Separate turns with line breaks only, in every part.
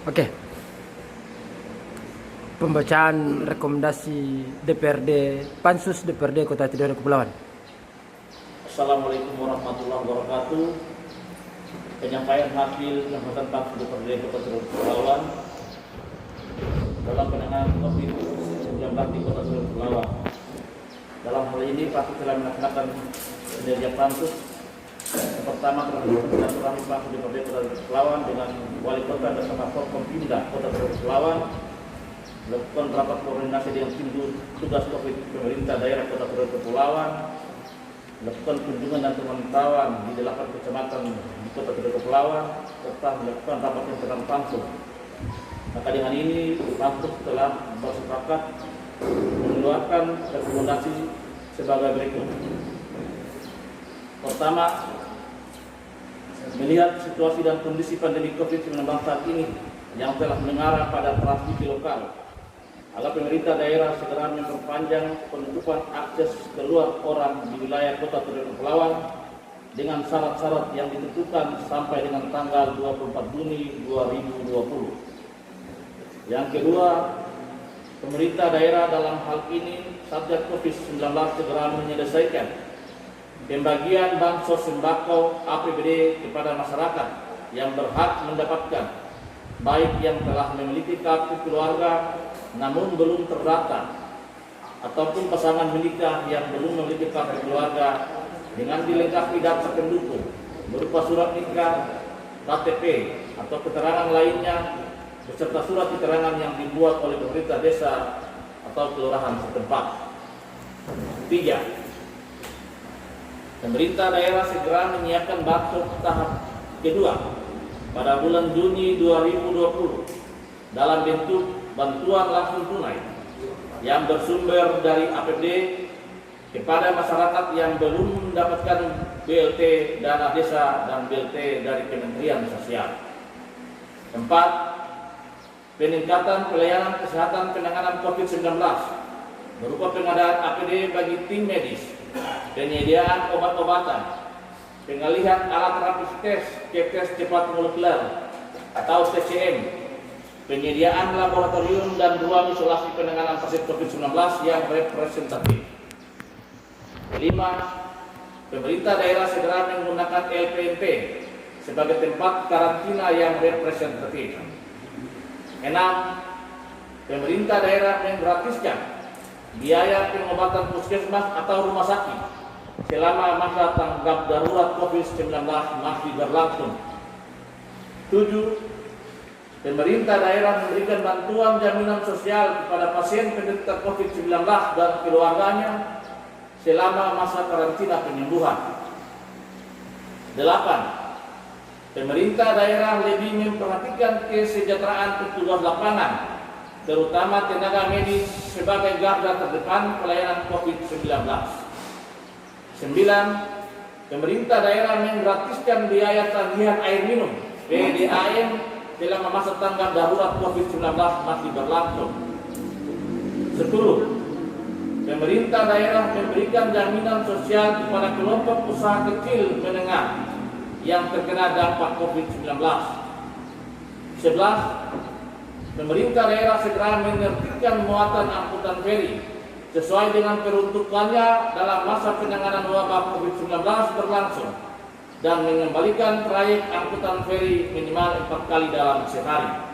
Oke, pembacaan rekomendasi DPRD Pansus DPRD Kota Tidore Kepulauan.
Assalamualaikum warahmatullahi wabarakatuh. Penyampaian hasil jabatan Pansus DPRD Kota Tidore Kepulauan dalam penanganan COVID-19 di Kota Tidore Kepulauan. Dalam hal ini Pansus telah melaksanakan kinerja Pansus. Pertama, silaturahmi Pansus DPRD Kota Tidore Kepulauan dengan Wali Kota bersama Forkompimda Kota Tidore Kepulauan, melakukan rapat koordinasi dengan tim tugas COVID pemerintah daerah Kota Tidore Kepulauan, melakukan kunjungan dan pemantauan di 8 kecamatan di Kota Tidore Kepulauan, serta melakukan rapat internal Pansus. Maka dengan ini Pansus telah bersepakat mengeluarkan rekomendasi sebagai berikut. Pertama, melihat situasi dan kondisi pandemi COVID-19 saat ini yang telah mengarah pada transmisi lokal, agar pemerintah daerah segera memperpanjang penutupan akses keluar orang di wilayah Kota Tidore Kepulauan dengan syarat-syarat yang ditentukan sampai dengan tanggal 24 Juni 2020. Yang kedua, pemerintah daerah dalam hal ini Satgas COVID-19 segera menyelesaikan pembagian bansos sembako APBD kepada masyarakat yang berhak mendapatkan, baik yang telah memiliki kartu keluarga namun belum terdaftar, ataupun pasangan menikah yang belum memiliki kartu keluarga dengan dilengkapi data pendukung berupa surat nikah, KTP, atau keterangan lainnya beserta surat keterangan yang dibuat oleh pemerintah desa atau kelurahan setempat. 3. Pemerintah daerah segera menyiapkan bansos tahap kedua pada bulan Juni 2020 dalam bentuk bantuan langsung tunai yang bersumber dari APBD kepada masyarakat yang belum mendapatkan BLT dana desa dan BLT dari Kementerian Sosial. 4. Peningkatan pelayanan kesehatan penanganan COVID-19 berupa pengadaan APD bagi tim medis, penyediaan obat-obatan, pengalihan alat rapid test cepat molekuler atau TCM, penyediaan laboratorium dan ruang isolasi penanganan pasien COVID-19 yang representatif. 5. Pemerintah daerah segera menggunakan LPMP sebagai tempat karantina yang representatif. 6. Pemerintah daerah menggratiskan biaya pengobatan puskesmas atau rumah sakit selama masa tanggap darurat COVID-19 masih berlangsung. 7. Pemerintah daerah memberikan bantuan jaminan sosial kepada pasien penderita COVID-19 dan keluarganya selama masa karantina penyembuhan. 8. Pemerintah daerah lebih memperhatikan kesejahteraan petugas lapangan, terutama tenaga medis sebagai garda terdepan pelayanan COVID-19. 9. Pemerintah daerah menggratiskan biaya tagihan air minum PDAM selama masa tanggap darurat COVID-19 masih berlangsung. 10. Pemerintah daerah memberikan jaminan sosial kepada kelompok usaha kecil menengah yang terkena dampak COVID-19. 11. Pemerintah daerah segera menertibkan muatan angkutan feri sesuai dengan peruntukannya dalam masa penanganan wabah COVID-19 berlangsung dan mengembalikan trayek angkutan feri minimal 4 kali dalam sehari.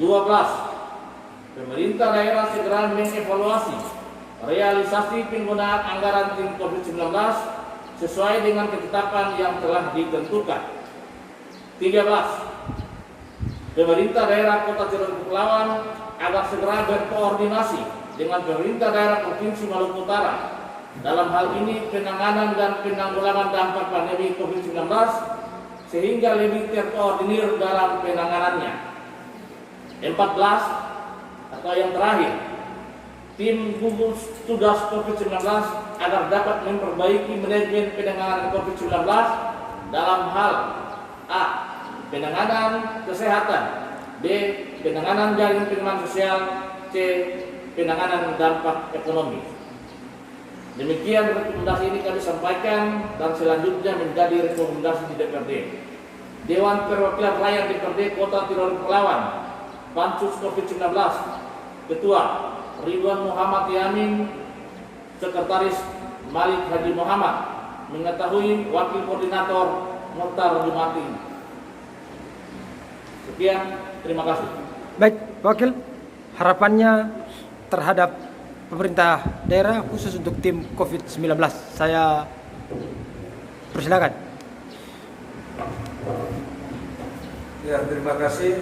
12. Pemerintah daerah segera mengevaluasi realisasi penggunaan anggaran tim COVID-19 sesuai dengan ketetapan yang telah ditentukan. 13. Pemerintah daerah Kota Tidore Kepulauan agar segera berkoordinasi dengan pemerintah daerah Provinsi Maluku Utara dalam hal ini penanganan dan penanggulangan dampak pandemi COVID-19 sehingga lebih terkoordinir dalam penanganannya. 14. Atau yang terakhir, tim gugus tugas COVID-19 agar dapat memperbaiki manajemen penanganan COVID-19 dalam hal A. Penanganan kesehatan, B. Penanganan jaring pengaman sosial, C. Penanganan dampak ekonomi. Demikian rekomendasi ini kami sampaikan dan selanjutnya menjadi rekomendasi di DPRD. Dewan Perwakilan Rakyat DPRD Kota Tirto Kepulauan, Pansus COVID-19, Ketua Ridwan Muhammad Yamin, Sekretaris Malik Haji Muhammad, mengetahui Wakil Koordinator Muhtar Jumati. Sekian, terima kasih.
Baik, Wakil, harapannya terhadap pemerintah daerah khusus untuk tim COVID-19. Saya persilakan.
Ya, terima kasih.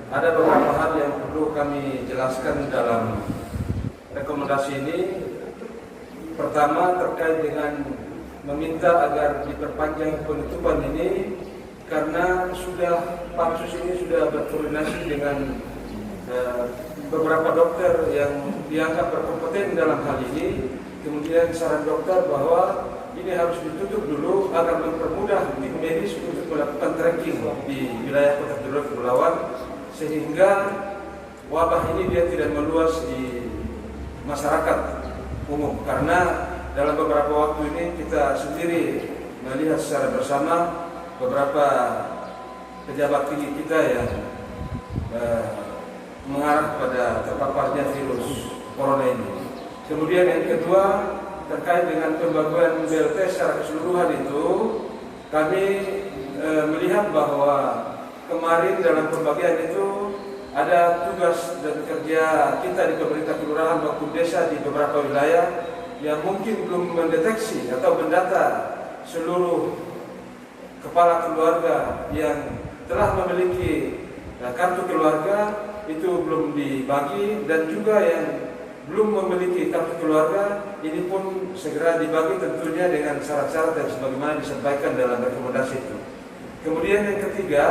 Ada beberapa hal yang perlu kami jelaskan dalam rekomendasi ini. Pertama, terkait dengan meminta agar diperpanjang penutupan ini karena pansus ini sudah berkoordinasi dengan beberapa dokter yang dianggap berkompeten dalam hal ini. Kemudian saran dokter bahwa ini harus ditutup dulu agar mempermudah tim medis untuk melakukan tracking di wilayah Kota Tirto Kepulauan sehingga wabah ini dia tidak meluas di masyarakat umum. Karena dalam beberapa waktu ini kita sendiri melihat secara bersama beberapa pejabat tinggi kita yang mengarah pada terpaparnya virus corona ini. Kemudian yang kedua, terkait dengan pembagian BLT secara keseluruhan itu, kami melihat bahwa kemarin dalam pembagian itu ada tugas dan kerja kita di pemerintah kelurahan maupun desa di beberapa wilayah yang mungkin belum mendeteksi atau mendata seluruh kepala keluarga yang telah memiliki kartu keluarga itu belum dibagi, dan juga yang belum memiliki kartu keluarga ini pun segera dibagi tentunya dengan syarat-syarat dan sebagaimana disampaikan dalam rekomendasi itu. Kemudian yang ketiga,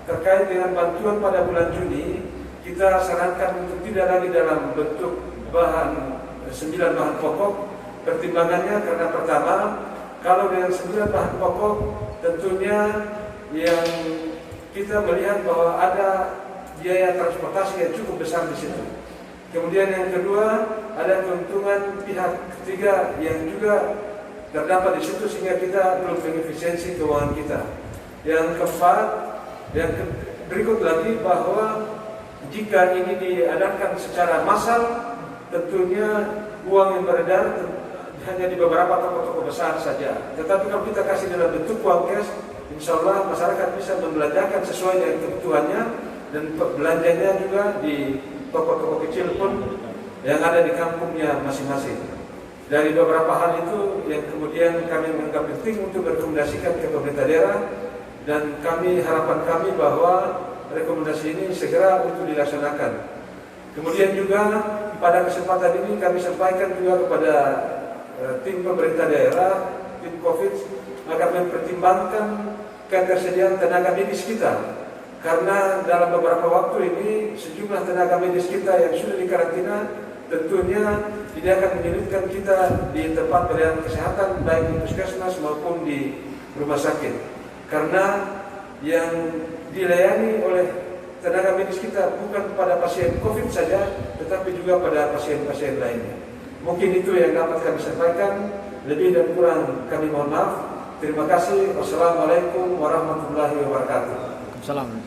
terkait dengan bantuan pada bulan Juni, kita sarankan untuk tidak lagi dalam bentuk 9 bahan pokok. Pertimbangannya karena pertama, kalau dengan 9 bahan pokok tentunya yang kita melihat bahwa ada biaya transportasi yang cukup besar di situ. Kemudian yang kedua, ada keuntungan pihak ketiga yang juga terdapat di situ sehingga kita belum mengefisiensi keuangan kita. Yang keempat, yang berikut lagi bahwa jika ini diadakan secara massal, tentunya uang yang beredar hanya di beberapa toko-toko besar saja. Tetapi kalau kita kasih dalam bentuk uang cash, insya Allah masyarakat bisa membelanjakan sesuai dengan kebutuhannya, dan belanjanya juga di toko-toko kecil pun yang ada di kampungnya masing-masing. Dari beberapa hal itu yang kemudian kami menganggap penting untuk merekomendasikan ke pemerintah daerah, dan harapan kami bahwa rekomendasi ini segera untuk dilaksanakan. Kemudian juga pada kesempatan ini kami sampaikan juga kepada tim pemerintah daerah, tim COVID, agar mempertimbangkan ketersediaan tenaga medis kita. Karena dalam beberapa waktu ini sejumlah tenaga medis kita yang sudah dikarantina tentunya tidak akan menyulitkan kita di tempat pelayanan kesehatan baik di puskesmas maupun di rumah sakit. Karena yang dilayani oleh tenaga medis kita bukan pada pasien COVID saja, tetapi juga pada pasien-pasien lainnya. Mungkin itu yang dapat kami sampaikan. Lebih dan kurang kami mohon maaf. Terima kasih. Wassalamualaikum warahmatullahi wabarakatuh.
Salam.